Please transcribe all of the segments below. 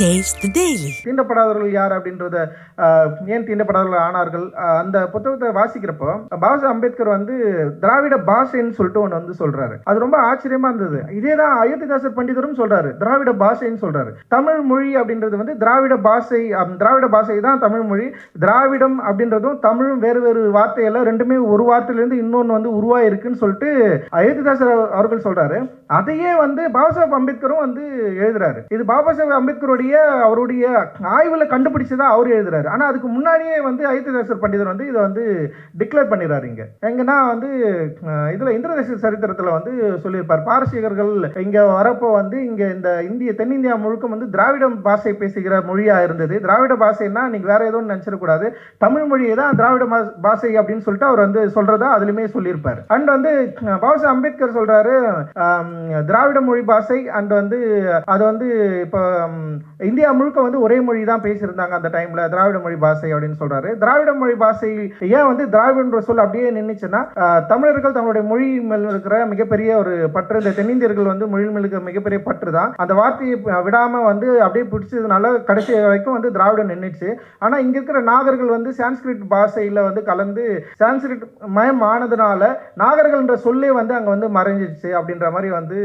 Taste the Daily. தீண்டப்படாதவர்கள் யார் அப்படின்றத ஏன் தீண்டப்படாதவர்கள் ஆனார்கள் அந்த புத்தகத்தை வாசிக்கிறப்போ பாபா அம்பேத்கர் வந்து திராவிட பாஷைன்னு சொல்லிட்டு ஒன்று வந்து சொல்றாரு. அது ரொம்ப ஆச்சரியமா இருந்தது. இதேதான் அயோத்திதாசர் பண்டிதரும் சொல்றாரு, திராவிட பாஷைன்னு சொல்றாரு. தமிழ் மொழி அப்படின்றது வந்து திராவிட பாஷை தான் தமிழ் மொழி. திராவிடம் அப்படின்றதும் தமிழும் வேறு வேறு வார்த்தையெல்லாம் ரெண்டுமே ஒரு வார்த்தையிலிருந்து இன்னொன்று வந்து உருவாயிருக்குன்னு சொல்லிட்டு அயோத்திதாசர் அவர்கள் சொல்றாரு. அதையே வந்து பாபா சாஹேப் அம்பேத்கரும் வந்து எழுதுறாரு. இது பாபா சாஹேப் அம்பேத்கருடைய அவருடைய ஆய்வுல கண்டுபிடிச்சதா அவர் எழுதுறாரு. ஆனா அதுக்கு முன்னாடியே வந்து அயோத்திதாசர் பண்டிதர் வந்து இதை வந்து டிக்ளேர் பண்ணிடுறாரு. இங்க எங்கன்னா வந்து இதுல இந்திரதேச சரித்திரத்துல வந்து சொல்லியிருப்பார், பாரசீகர்கள் இங்க வரப்போ வந்து இங்க இந்த தென்னிந்தியா முழுக்க வந்து திராவிட பாஷை பேசுகிற மொழியா இருந்தது. திராவிட பாஷைன்னா நீங்க வேற எதுவும் நினைச்சிடக்கூடாது, தமிழ் மொழியை தான் திராவிட பாஷை அப்படின்னு சொல்லிட்டு அவர் வந்து சொல்றதா அதுலயுமே சொல்லியிருப்பார். அண்ட் வந்து பாபா சாஹேப் அம்பேத்கர் சொல்றாரு திராவிட மொழி பாஷை அண்ட் வந்து அது வந்து இப்போ இந்தியா முழுக்க வந்து ஒரே மொழி தான் பேசியிருந்தாங்க அந்த டைம்ல, திராவிட மொழி பாஷை அப்படின்னு சொல்றாரு. திராவிட மொழி பாஷை ஏன் வந்து திராவிட சொல் அப்படியே நின்றுச்சுன்னா, தமிழர்கள் தங்களுடைய மொழி மேல் இருக்கிற மிகப்பெரிய ஒரு பற்று, இந்த தென்னிந்தியர்கள் வந்து மொழி மேல் இருக்கிற மிகப்பெரிய பற்று தான் அந்த வார்த்தையை விடாம வந்து அப்படியே பிடிச்சதுனால கடைசி வரைக்கும் வந்து திராவிடம் நின்றுச்சு. ஆனா இங்க இருக்கிற நாகர்கள் வந்து சான்ஸ்கிரிட் பாஷையில வந்து கலந்து சான்ஸ்கிரிட் மயம் ஆனதுனால நாகர்கள் என்ற சொல்லே வந்து அங்க வந்து மறைஞ்சிச்சு அப்படின்ற மாதிரி வந்து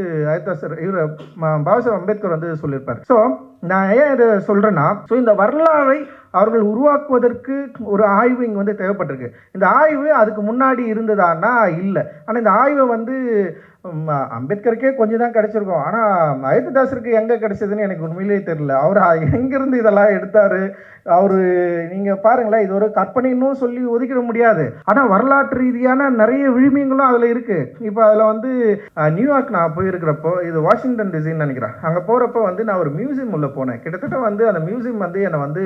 பாபா சாஹேப் அம்பேத்கர் வந்து சொல்லியிருப்பார். ஸோ நான் ஏன் இதை சொல்றேன்னா, ஸோ இந்த வரலாறை அவர்கள் உருவாக்குவதற்கு ஒரு ஆய்வு இங்கே வந்து தேவைப்பட்டிருக்கு. இந்த ஆய்வு அதுக்கு முன்னாடி இருந்ததான்னா இல்லை. ஆனால் இந்த ஆய்வை வந்து அம்பேத்கருக்கே கொஞ்சம் தான் கிடைச்சிருக்கும். ஆனால் அயோத்திதாசருக்கு எங்கே கிடைச்சதுன்னு எனக்கு உண்மையிலேயே தெரியல. அவர் எங்கேருந்து இதெல்லாம் எடுத்தார் அவரு, நீங்கள் பாருங்களேன், இது ஒரு கற்பனைன்னு சொல்லி ஒதுக்கிட முடியாது. ஆனால் வரலாற்று ரீதியான நிறைய விழுமியங்களும் அதில் இருக்குது. இப்போ அதில் வந்து நியூயார்க் நான் போயிருக்கிறப்போ, இது வாஷிங்டன் டிசின்னு நினைக்கிறேன், அங்கே போகிறப்போ வந்து நான் ஒரு மியூசியம் உள்ள போனேன். கிட்டத்தட்ட வந்து அந்த மியூசியம் வந்து என்னை வந்து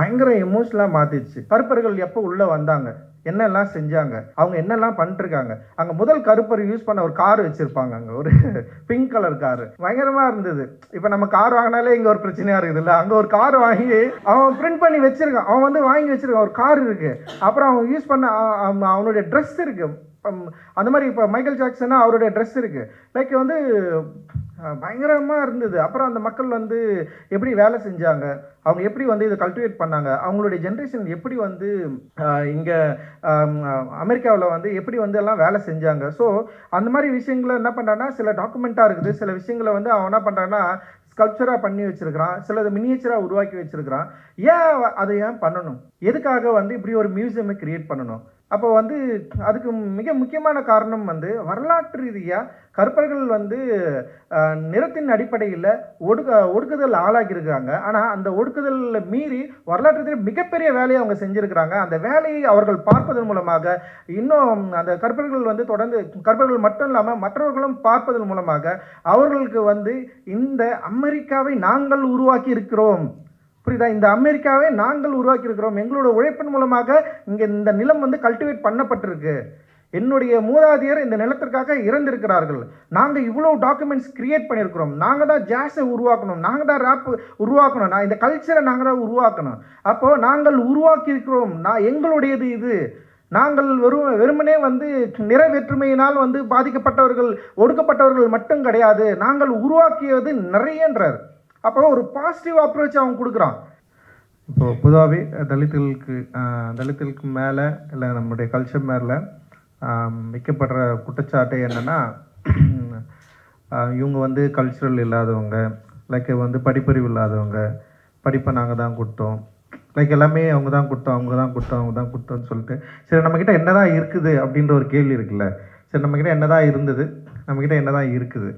பயங்கர எமோஷனலாக மாற்றிடுச்சு. கருப்பர்கள் எப்போ உள்ளே வந்தாங்க, என்னெல்லாம் செஞ்சாங்க, அவங்க என்னெல்லாம் பண்ணிருக்காங்க. அங்கே முதல் கருப்பர் யூஸ் பண்ண ஒரு கார் வச்சுருப்பாங்க, அங்கே ஒரு பிங்க் கலர் காரு பயங்கரமாக இருந்தது. இப்போ நம்ம கார் வாங்கினாலே இங்கே ஒரு பிரச்சனையாக இருக்குது இல்லை, அங்கே ஒரு கார் வாங்கி அவன் பிரிண்ட் பண்ணி வச்சிருக்கான், அவன் வந்து வாங்கி வச்சிருக்கான், ஒரு கார் இருக்குது. அப்புறம் அவன் யூஸ் பண்ண அவனுடைய ட்ரெஸ் இருக்குது. அந்த மாதிரி இப்போ மைக்கேல் ஜாக்சனா அவருடைய ட்ரெஸ் இருக்குது. லைக் வந்து பயங்கரமாக இருந்தது. அப்புறம் அந்த மக்கள் வந்து எப்படி வேலை செஞ்சாங்க, அவங்க எப்படி வந்து இதை கல்டிவேட் பண்ணாங்க, அவங்களுடைய ஜென்ரேஷன் எப்படி வந்து இங்கே அமெரிக்காவில் வந்து எப்படி வந்து எல்லாம் வேலை செஞ்சாங்க. ஸோ அந்த மாதிரி விஷயங்களை என்ன பண்ணுறான்னா, சில டாக்குமெண்ட்டாக இருக்குது, சில விஷயங்களை வந்து அவன் என்ன பண்ணுறான்னா ஸ்கல்ப்சராக பண்ணி வச்சிருக்கிறான், சிலது மினியேச்சராக உருவாக்கி வச்சிருக்கிறான். ஏன் அதை ஏன் பண்ணணும், எதுக்காக வந்து இப்படி ஒரு மியூசியமை கிரியேட் பண்ணணும்? அப்போ வந்து அதுக்கு மிக முக்கியமான காரணம் வந்து வரலாற்று ரீதியாக கருப்பர்கள் வந்து நிறத்தின் அடிப்படையில் ஒடுக்குதல் ஆளாகியிருக்கிறாங்க. ஆனால் அந்த ஒடுக்குதலில் மீறி வரலாற்று மிகப்பெரிய வேலையை அவங்க செஞ்சுருக்கிறாங்க. அந்த வேலையை அவர்கள் பார்ப்பதன் மூலமாக இன்னும் அந்த கருப்பர்கள் வந்து தொடர்ந்து, கருப்பர்கள் மட்டும் இல்லாமல் மற்றவர்களும் பார்ப்பதன் மூலமாக அவர்களுக்கு வந்து இந்த அமெரிக்காவை நாங்கள் உருவாக்கி இருக்கிறோம், புரியுதா, இந்த அமெரிக்காவை நாங்கள் உருவாக்கி இருக்கிறோம், எங்களோட உழைப்பின் மூலமாக இங்கே இந்த நிலம் வந்து கல்டிவேட் பண்ணப்பட்டிருக்கு, என்னுடைய மூதாதையர் இந்த நிலத்திற்காக இறந்திருக்கிறார்கள், நாங்கள் இவ்வளோ டாக்குமெண்ட்ஸ் கிரியேட் பண்ணியிருக்கிறோம், நாங்கள் தான் ஜாஸை உருவாக்கணும், நாங்கள் தான் ரேப் உருவாக்கணும், இந்த கல்ச்சரை நாங்கள் தான் உருவாக்கணும், அப்போது நாங்கள் உருவாக்கி இருக்கிறோம், எங்களுடையது இது, நாங்கள் வெறுமனே வந்து நிற வேற்றுமையினால் வந்து பாதிக்கப்பட்டவர்கள் ஒடுக்கப்பட்டவர்கள் மட்டும் கிடையாது, நாங்கள் உருவாக்கியது நிறையன்றார். அப்போ ஒரு பாசிட்டிவ் அப்ரோச் அவன் கொடுக்குறான். இப்போது பொதுவாகவே தலித்துகளுக்கு மேலே இல்லை நம்முடைய கல்ச்சர் மேலே வைக்கப்படுற குற்றச்சாட்டு என்னென்னா, இவங்க வந்து கல்ச்சுரல் இல்லாதவங்க, லைக் வந்து படிப்பறிவு இல்லாதவங்க, படிப்பை நாங்கள் தான் கொடுத்தோம், லைக் எல்லாமே அவங்க தான் கொடுத்தோம்னு சொல்லிட்டு, சரி நம்மக்கிட்ட என்ன தான் இருக்குது அப்படின்ற ஒரு கேள்வி இருக்குல்ல, சரி நம்மக்கிட்ட என்ன தான் இருந்தது, நம்மக்கிட்ட என்ன தான் இருக்குது.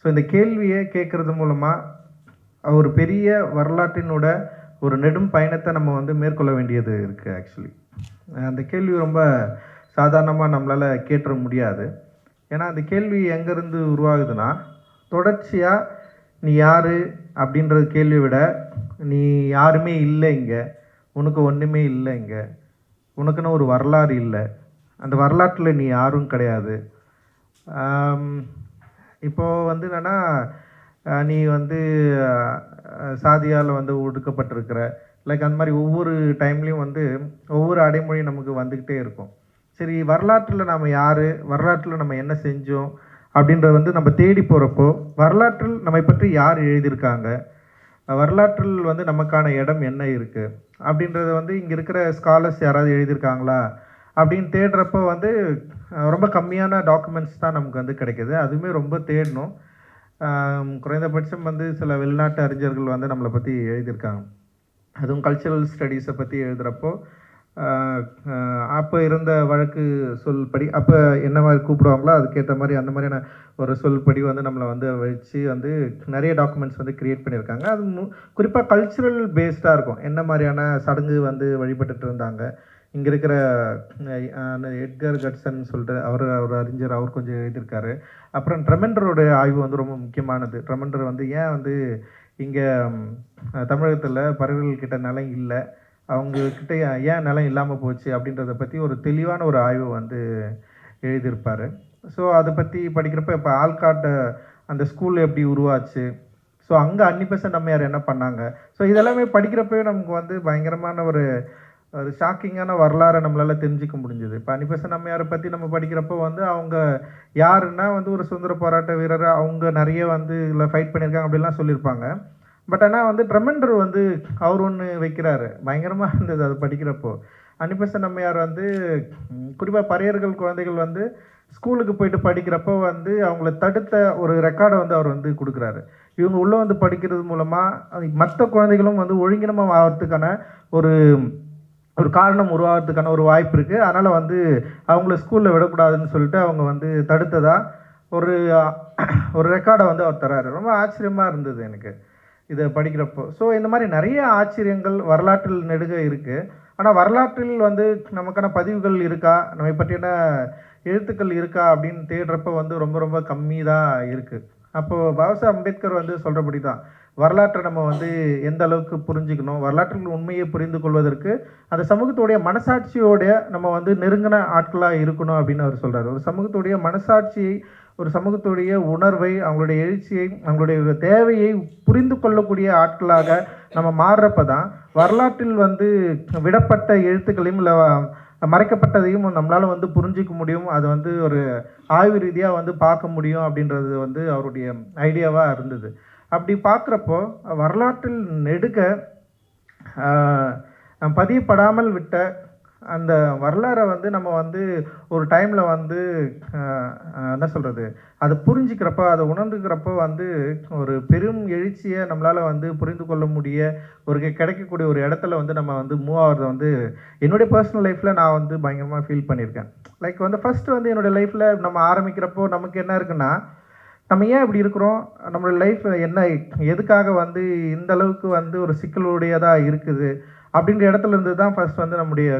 ஸோ இந்த கேள்வியை கேட்குறது மூலமாக ஒரு பெரிய வரலாற்றினோட ஒரு நெடும் பயணத்தை நம்ம வந்து மேற்கொள்ள வேண்டியது இருக்குது. ஆக்சுவலி அந்த கேள்வி ரொம்ப சாதாரணமாக நம்மளால் கேட்டுற முடியாது. ஏன்னா அந்த கேள்வி எங்கேருந்து உருவாகுதுன்னா, தொடர்ச்சியாக நீ யார் அப்படின்றது கேள்வியை விட, நீ யாருமே இல்லை இங்கே, உனக்கு ஒன்றுமே இல்லை இங்கே, உனக்குன்னு ஒரு வரலாறு இல்லை, அந்த வரலாற்றில் நீ யாரும் கிடையாது. இப்போது வந்து என்னென்னா, நீ வந்து சாதியால் வந்து ஒடுக்கப்பட்டிருக்கிற, லைக் அந்த மாதிரி ஒவ்வொரு டைம்லேயும் வந்து ஒவ்வொரு அடைமொழி நமக்கு வந்துக்கிட்டே இருக்கும். சரி, வரலாற்றில் நம்ம யார், வரலாற்றில் நம்ம என்ன செஞ்சோம் அப்படின்றத வந்து நம்ம தேடி போகிறப்போ, வரலாற்றில் நம்மை பற்றி யார் எழுதியிருக்காங்க, வரலாற்றில் வந்து நமக்கான இடம் என்ன இருக்குது அப்படின்றத வந்து இங்கே இருக்கிற ஸ்காலர்ஸ் யாராவது எழுதியிருக்காங்களா அப்படின்னு தேடுறப்போ வந்து ரொம்ப கம்மியான டாக்குமெண்ட்ஸ் தான் நமக்கு வந்து கிடைக்கிது. அதுவுமே ரொம்ப தேடணும். குறைந்தபட்சம் வந்து சில வெளிநாட்டு அறிஞர்கள் வந்து நம்மளை பற்றி எழுதியிருக்காங்க. அதுவும் கல்ச்சுரல் ஸ்டடீஸை பற்றி எழுதுகிறப்போ அப்போ இருந்த வழக்கு சொல்படி அப்போ என்ன மாதிரி கூப்பிடுவாங்களோ அதுக்கேற்ற மாதிரி அந்த மாதிரியான ஒரு சொல்படி வந்து நம்மளை வந்து வச்சு வந்து நிறைய டாக்குமெண்ட்ஸ் வந்து க்ரியேட் பண்ணியிருக்காங்க. அது குறிப்பாக கல்ச்சுரல் பேஸ்டாக இருக்கும். என்ன மாதிரியான சடங்கு வந்து வழிபட்டுட்டு இருந்தாங்க. இங்கே இருக்கிற எட்கர் கட்சன் சொல்லிட்டு அவர் அறிஞர், அவர் கொஞ்சம் எழுதியிருக்காரு. அப்புறம் ட்ரெமெண்டரோட ஆய்வு வந்து ரொம்ப முக்கியமானது. ட்ரெமெண்டர் வந்து ஏன் வந்து இங்கே தமிழகத்தில் பறவைகள்கிட்ட நிலம் இல்லை, அவங்கக்கிட்ட ஏன் நிலம் இல்லாமல் போச்சு அப்படின்றத பற்றி ஒரு தெளிவான ஒரு ஆய்வு வந்து எழுதியிருப்பார். ஸோ அதை பற்றி படிக்கிறப்ப இப்போ ஆல்காட் அந்த ஸ்கூல் எப்படி உருவாச்சு, ஸோ அங்கே அன்னிபெசன்ட் அம்மையார் என்ன பண்ணாங்க, ஸோ இதெல்லாமே படிக்கிறப்பவே நமக்கு வந்து பயங்கரமான ஒரு ஷாக்கிங்கான வரலாறை நம்மளால் தெரிஞ்சிக்க முடிஞ்சுது. இப்போ அன்னிபெசன்ட் அம்மையாரை பற்றி நம்ம படிக்கிறப்போ வந்து அவங்க யாருன்னா வந்து ஒரு சுதந்திர போராட்ட வீரர், அவங்க நிறைய வந்து இதில் ஃபைட் பண்ணியிருக்காங்க அப்படிலாம் சொல்லியிருப்பாங்க. பட் ஆனால் வந்து ட்ரெமெண்டர் வந்து அவர் ஒன்று வைக்கிறாரு, பயங்கரமாக இருந்தது அது படிக்கிறப்போ. அன்னிபெசன்ட் அம்மையார் வந்து குறிப்பாக பறையர்கள் குழந்தைகள் வந்து ஸ்கூலுக்கு போயிட்டு படிக்கிறப்போ வந்து அவங்கள தடுத்த ஒரு ரெக்கார்டை வந்து அவர் வந்து கொடுக்குறாரு. இவங்க உள்ளே வந்து படிக்கிறது மூலமாக மற்ற குழந்தைகளும் வந்து ஒழுங்கினமாக ஆகிறதுக்கான ஒரு ஒரு காரணம் உருவாகிறதுக்கான ஒரு வாய்ப்பு இருக்குது. அதனால் வந்து அவங்கள ஸ்கூலில் விடக்கூடாதுன்னு சொல்லிட்டு அவங்க வந்து தடுத்ததாக ஒரு ஒரு ரெக்கார்டை வந்து அவர் தராரு. ரொம்ப ஆச்சரியமாக இருந்தது எனக்கு இதை படிக்கிறப்போ. ஸோ இந்த மாதிரி நிறைய ஆச்சரியங்கள் வரலாற்றில் நெடுக இருக்குது. ஆனால் வரலாற்றில் வந்து நமக்கான பதிவுகள் இருக்கா, நம்மை பற்றின எழுத்துக்கள் இருக்கா அப்படின்னு தேடுறப்ப வந்து ரொம்ப ரொம்ப கம்மி தான் இருக்குது. அப்போது பாபாசாஹேப் அம்பேத்கர் வந்து சொல்கிறபடி தான் வரலாற்றை நம்ம வந்து எந்த அளவுக்கு புரிஞ்சுக்கணும், வரலாற்றில் உண்மையை புரிந்து கொள்வதற்கு அந்த சமூகத்துடைய மனசாட்சியோடைய நம்ம வந்து நெருங்கின ஆட்களாக இருக்கணும் அப்படின்னு அவர் சொல்கிறார். ஒரு சமூகத்துடைய மனசாட்சியை, ஒரு சமூகத்துடைய உணர்வை, அவங்களுடைய எழுச்சியை, அவங்களுடைய தேவையை புரிந்து கொள்ளக்கூடிய ஆட்களாக நம்ம மாறுறப்ப தான் வரலாற்றில் வந்து விடப்பட்ட எழுத்துக்களையும் இல்லை மறைக்கப்பட்டதையும் நம்மளால் வந்து புரிஞ்சிக்க முடியும். அது வந்து ஒரு ஆய்வு ரீதியாக வந்து பார்க்க முடியும் அப்படின்றது வந்து அவருடைய ஐடியாவாக இருந்தது. அப்படி பார்க்குறப்போ வரலாற்றில் நெடுக பதியப்படாமல் விட்ட அந்த வரலாறை வந்து நம்ம வந்து ஒரு டைமில் வந்து என்ன சொல்கிறது, அதை புரிஞ்சுக்கிறப்போ, அதை உணர்ந்துக்கிறப்போ வந்து ஒரு பெரும் எழுச்சியை நம்மளால் வந்து புரிந்து கொள்ள ஒரு கிடைக்கக்கூடிய ஒரு இடத்துல வந்து நம்ம வந்து மூவ் ஆகிறத வந்து என்னுடைய பர்சனல் லைஃப்பில் நான் வந்து பயங்கரமாக ஃபீல் பண்ணியிருக்கேன். லைக் வந்து ஃபஸ்ட்டு வந்து என்னுடைய லைஃப்பில் நம்ம ஆரம்பிக்கிறப்போ நமக்கு என்ன இருக்குன்னா, நம்ம ஏன் இப்படி இருக்கிறோம், நம்மளோட லைஃப் என்ன, எதுக்காக வந்து இந்த அளவுக்கு வந்து ஒரு சிக்கலுடையதாக இருக்குது அப்படின்ற இடத்துல இருந்து தான் ஃபர்ஸ்ட் வந்து நம்முடைய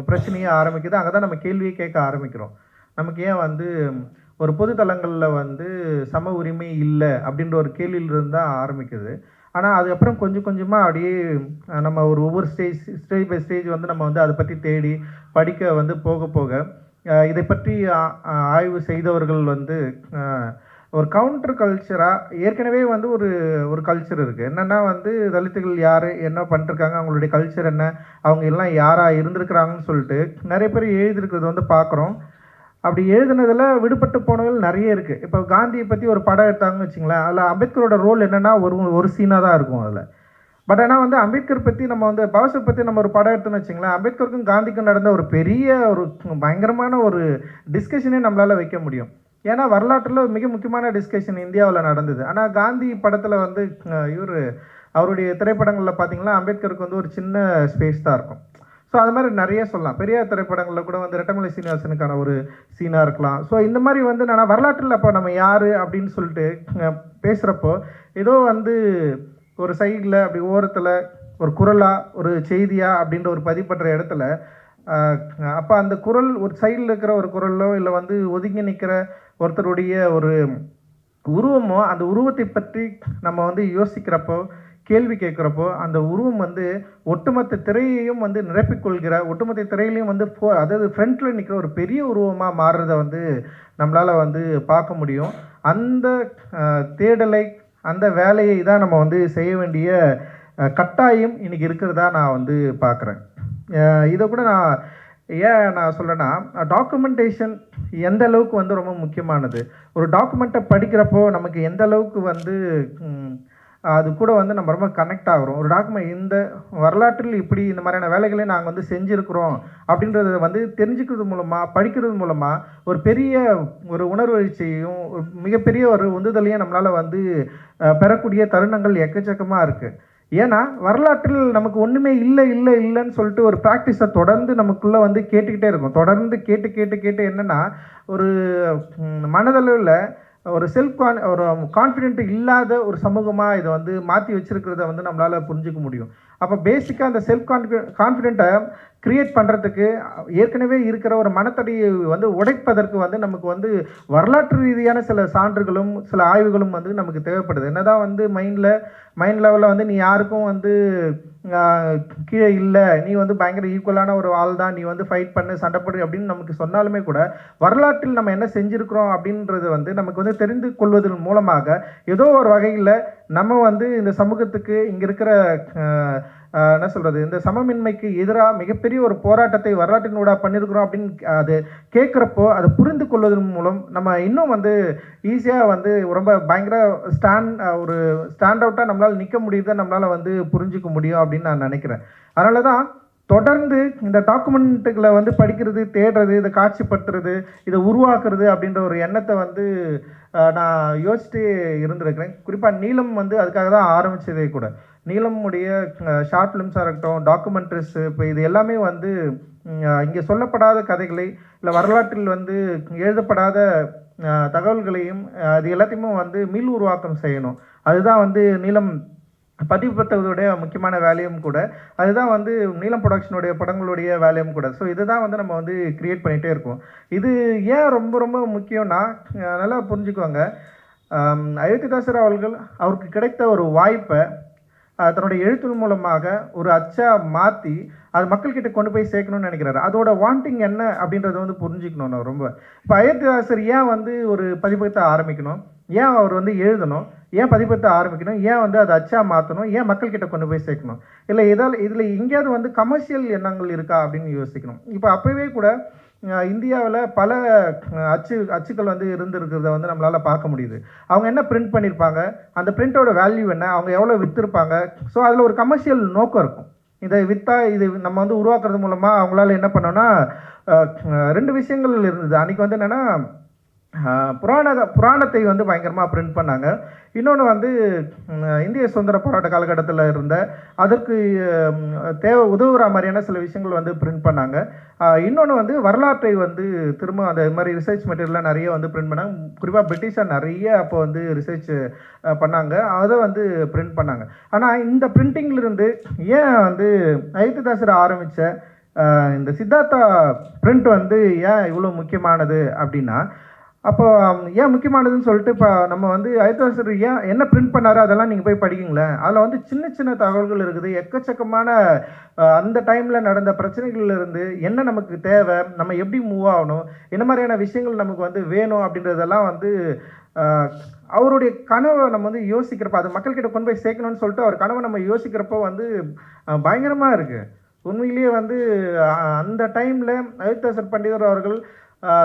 பிரச்சனையே ஆரம்பிக்குது. அங்கே தான் நம்ம கேள்வியை கேட்க ஆரம்பிக்கிறோம். நமக்கு ஏன் வந்து ஒரு பொது தளங்களில் வந்து சம உரிமை இல்லை அப்படின்ற ஒரு கேள்வியிலிருந்து தான் ஆரம்பிக்குது. ஆனால் அதுக்கப்புறம் கொஞ்சம் கொஞ்சமாக அப்படியே நம்ம ஒரு ஒவ்வொரு ஸ்டேஜ் பை ஸ்டேஜ் வந்து நம்ம வந்து அதை பற்றி தேடி படிக்க வந்து போக போக இதை பற்றி ஆய்வு செய்தவர்கள் வந்து ஒரு கவுண்டர் கல்ச்சராக ஏற்கனவே வந்து ஒரு கல்ச்சர் இருக்குது. என்னென்னா வந்து தலித்துகள் யார், என்ன பண்ணிருக்காங்க, அவங்களுடைய கல்ச்சர் என்ன, அவங்க எல்லாம் யாராக இருந்திருக்கிறாங்கன்னு சொல்லிட்டு நிறைய பேர் எழுதியிருக்கிறது வந்து பார்க்குறோம். அப்படி எழுதுனதில் விடுபட்டு போனவர்கள் நிறைய இருக்குது. இப்போ காந்தியை பற்றி ஒரு படம் எடுத்தாங்கன்னு வச்சுங்களேன், அதில் அம்பேத்கரோட ரோல் என்னென்னா ஒரு சீனாக தான் இருக்கும் அதில். பட் ஆனால் வந்து அம்பேத்கர் பற்றி நம்ம வந்து பாபாசாஹேப் பற்றி நம்ம ஒரு படம் எடுத்தோன்னு வச்சுங்களேன், அம்பேத்கருக்கும் காந்திக்கும் நடந்த ஒரு பெரிய ஒரு பயங்கரமான ஒரு டிஸ்கஷனே நம்மளால் வைக்க முடியும். ஏன்னா வரலாற்றில் மிக முக்கியமான டிஸ்கஷன் இந்தியாவில் நடந்தது. ஆனால் காந்தி படத்தில் வந்து அவருடைய திரைப்படங்களில் பார்த்தீங்கன்னா அம்பேத்கருக்கு வந்து ஒரு சின்ன ஸ்பேஸ் தான் இருக்கும். ஸோ அது மாதிரி நிறைய சொல்லலாம். பெரியார் திரைப்படங்களில் கூட வந்து ரெட்டமலை சீனிவாசனுக்கான ஒரு சீனாக இருக்கலாம். ஸோ இந்த மாதிரி வந்து நான் வரலாற்றில் அப்போ நம்ம யார் அப்படின்னு சொல்லிட்டு பேசுகிறப்போ ஏதோ வந்து ஒரு சைடில் அப்படி ஓரத்தில் ஒரு குரலாக ஒரு செய்தியாக அப்படின்ற ஒரு பதிப்படுற இடத்துல அப்போ அந்த குரல் ஒரு சைடில் இருக்கிற ஒரு குரலோ இல்லை வந்து ஒதுங்கி நிற்கிற ஒருத்தருடைய ஒரு உருவமோ, அந்த உருவத்தை பற்றி நம்ம வந்து யோசிக்கிறப்போ, கேள்வி கேட்குறப்போ, அந்த உருவம் வந்து ஒட்டுமொத்த திரையையும் வந்து நிரப்பிக்கொள்கிற, ஒட்டுமொத்த திரையிலையும் வந்து அதாவது ஃப்ரண்ட்டில் நிற்கிற ஒரு பெரிய உருவமாக மாறுறதை வந்து நம்மளால் வந்து பார்க்க முடியும். அந்த தேடலை, அந்த வேலையை தான் நம்ம வந்து செய்ய வேண்டிய கட்டாயம் இன்றைக்கி இருக்கிறதா நான் வந்து பார்க்குறேன். இதை கூட நான் சொல்கிறேன்னா, டாக்குமெண்டேஷன் எந்த அளவுக்கு வந்து ரொம்ப முக்கியமானது. ஒரு டாக்குமெண்ட்டை படிக்கிறப்போ நமக்கு எந்த அளவுக்கு வந்து அது கூட வந்து நம்ம ரொம்ப கனெக்ட் ஆகிறோம். ஒரு டாக்குமெண்ட் இந்த வரலாற்றில் இப்படி இந்த மாதிரியான வேலைகளை நாங்கள் வந்து செஞ்சுருக்கிறோம் அப்படின்றத வந்து தெரிஞ்சுக்கிறது மூலமாக, படிக்கிறது மூலமாக ஒரு பெரிய ஒரு உணர்வு எழுச்சியையும் ஒரு மிகப்பெரிய ஒரு உந்துதலையும் நம்மளால் வந்து பெறக்கூடிய தருணங்கள் எக்கச்சக்கமாக இருக்குது. ஏன்னா வரலாற்றில் நமக்கு ஒன்றுமே இல்லைன்னு சொல்லிட்டு ஒரு ப்ராக்டிஸை தொடர்ந்து நமக்குள்ளே வந்து கேட்டுக்கிட்டே இருக்கும். தொடர்ந்து கேட்டு கேட்டு கேட்டு என்னென்னா ஒரு மனதளவில் ஒரு ஒரு கான்ஃபிடென்ட் இல்லாத ஒரு சமூகமாக இதை வந்து மாற்றி வச்சுருக்கிறத வந்து நம்மளால் புரிஞ்சுக்க முடியும். அப்போ பேசிக்காக அந்த கான்ஃபிடென்ட்டை க்ரியேட் பண்ணுறதுக்கு ஏற்கனவே இருக்கிற ஒரு மனத்தடியை வந்து உடைப்பதற்கு வந்து நமக்கு வந்து வரலாற்று ரீதியான சில சான்றுகளும் சில ஆய்வுகளும் வந்து நமக்கு தேவைப்படுது. என்னதான் வந்து மைண்ட் லெவலில் வந்து நீ யாருக்கும் வந்து கீழே இல்லை, நீ வந்து பயங்கர ஈக்குவலான ஒரு ஆள் தான், நீ வந்து ஃபைட் பண்ணு சண்டை போடு அப்படின்னு நமக்கு சொன்னாலுமே கூட வரலாற்றில் நம்ம என்ன செஞ்சுருக்கிறோம் அப்படின்றது வந்து நமக்கு வந்து தெரிந்து கொள்வதன் மூலமாக ஏதோ ஒரு வகையில் நம்ம வந்து இந்த சமூகத்துக்கு இங்கே இருக்கிற என்ன சொல்கிறது, இந்த சமமின்மைக்கு எதிராக மிகப்பெரிய ஒரு போராட்டத்தை வரலாற்றினூடாக பண்ணியிருக்கிறோம் அப்படின்னு அது கேட்குறப்போ அதை புரிந்து கொள்வதன் மூலம் நம்ம இன்னும் வந்து ஈஸியாக வந்து ரொம்ப பயங்கர ஒரு ஸ்டாண்ட் அவுட்டாக நம்மளால் நிற்க முடியுதை நம்மளால் வந்து புரிஞ்சிக்க முடியும் அப்படின்னு நான் நினைக்கிறேன். அதனால தான் தொடர்ந்து இந்த டாக்குமெண்ட்டுகளை வந்து படிக்கிறது, தேடுறது, இதை காட்சிப்படுத்துறது, இதை உருவாக்குறது அப்படின்ற ஒரு எண்ணத்தை வந்து நான் யோசிச்சுட்டு இருந்திருக்கிறேன். குறிப்பாக நீலம் வந்து அதுக்காக தான் ஆரம்பித்ததே கூட. நீலமுடைய ஷார்ட் ஃபிலிம்ஸாக இருக்கட்டும், டாக்குமெண்ட்ரிஸ், இப்போ இது எல்லாமே வந்து இங்கே சொல்லப்படாத கதைகளை இல்லை வரலாற்றில் வந்து எழுதப்படாத தகவல்களையும் அது எல்லாத்தையுமே வந்து மீள் உருவாக்கம் செய்யணும். அதுதான் வந்து நீலம் பதிவுபடுத்துவதுடைய முக்கியமான வேலையும் கூட. அதுதான் வந்து நீலம் ப்ரொடக்ஷனுடைய படங்களுடைய வேலையும் கூட. ஸோ இதுதான் வந்து நம்ம வந்து க்ரியேட் பண்ணிகிட்டே இருக்கோம். இது ஏன் ரொம்ப ரொம்ப முக்கியம்னா நல்லா புரிஞ்சுக்குவாங்க. அயோத்திதாசர் அவர்கள் அவருக்கு கிடைத்த ஒரு வாய்ப்பை தன்னுடைய எழுத்து மூலமாக ஒரு அச்சா மாற்றி அது மக்கள்கிட்ட கொண்டு போய் சேர்க்கணும்னு நினைக்கிறாரு. அதோட வாண்டிங் என்ன அப்படின்றத வந்து புரிஞ்சுக்கணும் நான் ரொம்ப. இப்போ அயோத்திதாசர் ஏன் வந்து ஒரு பதிப்பகத்தை ஆரம்பிக்கணும், ஏன் அவர் வந்து எழுதணும், ஏன் பதிப்பகத்தை ஆரம்பிக்கணும், ஏன் வந்து அதை அச்சா மாற்றணும், ஏன் மக்கள்கிட்ட கொண்டு போய் சேர்க்கணும், இல்லை இதில் எங்கேயாவது வந்து கமர்ஷியல் எண்ணங்கள் இருக்கா அப்படின்னு யோசிக்கணும். இப்போ அப்போவே கூட இந்தியாவில் பல அச்சுக்கள் வந்து இருந்திருக்கிறத வந்து நம்மளால் பார்க்க முடியுது. அவங்க என்ன பிரிண்ட் பண்ணியிருப்பாங்க, அந்த பிரிண்டோட வேல்யூ என்ன, அவங்க எவ்வளோ விற்றுருப்பாங்க. ஸோ அதில் ஒரு கமர்ஷியல் நோக்கம் இருக்கும். இதை விற்றா இது நம்ம வந்து உருவாக்குறது மூலமாக அவங்களால என்ன பண்ணோன்னா 2 விஷயங்கள் இருந்தது. அன்றைக்கி வந்து என்னென்னா புராணத்தை வந்து பயங்கரமாக பிரிண்ட் பண்ணாங்க. இன்னொன்று வந்து இந்திய சுதந்திர போராட்ட காலகட்டத்தில் இருந்த அதற்கு உதவுற மாதிரியான சில விஷயங்கள் வந்து பிரிண்ட் பண்ணாங்க. இன்னொன்று வந்து வரலாற்றை வந்து திரும்ப அந்த மாதிரி ரிசர்ச் மெட்டீரியல்லாம் நிறைய வந்து பிரிண்ட் பண்ணாங்க. குறிப்பாக பிரிட்டிஷார் நிறைய அப்போ வந்து ரிசர்ச் பண்ணாங்க, அதை வந்து பிரிண்ட் பண்ணாங்க. ஆனால் இந்த பிரிண்டிங்கிலிருந்து ஏன் வந்து அயோத்திதாசர் ஆரம்பித்த இந்த சித்தார்த்தா பிரிண்ட் வந்து ஏன் இவ்வளோ முக்கியமானது அப்படின்னா, அப்போ ஏன் முக்கியமானதுன்னு சொல்லிட்டு இப்போ நம்ம வந்து அயோத்திதாசர் ஏன் என்ன பிரிண்ட் பண்ணாரு அதெல்லாம் நீங்கள் போய் படிக்குங்களேன். அதில் வந்து சின்ன சின்ன தகவல்கள் இருக்குது. எக்கச்சக்கமான அந்த டைமில் நடந்த பிரச்சனைகள்லேருந்து என்ன நமக்கு தேவை, நம்ம எப்படி மூவ் ஆகணும், என்ன மாதிரியான விஷயங்கள் நமக்கு வந்து வேணும் அப்படின்றதெல்லாம் வந்து அவருடைய கனவை நம்ம வந்து யோசிக்கிறப்ப அது மக்கள்கிட்ட கொண்டு போய் சேர்க்கணும்னு சொல்லிட்டு அவர் கனவை நம்ம யோசிக்கிறப்போ வந்து பயங்கரமாக இருக்குது. உண்மையிலேயே வந்து அந்த டைமில் அயோத்திதாசர் பண்டிதர் அவர்கள்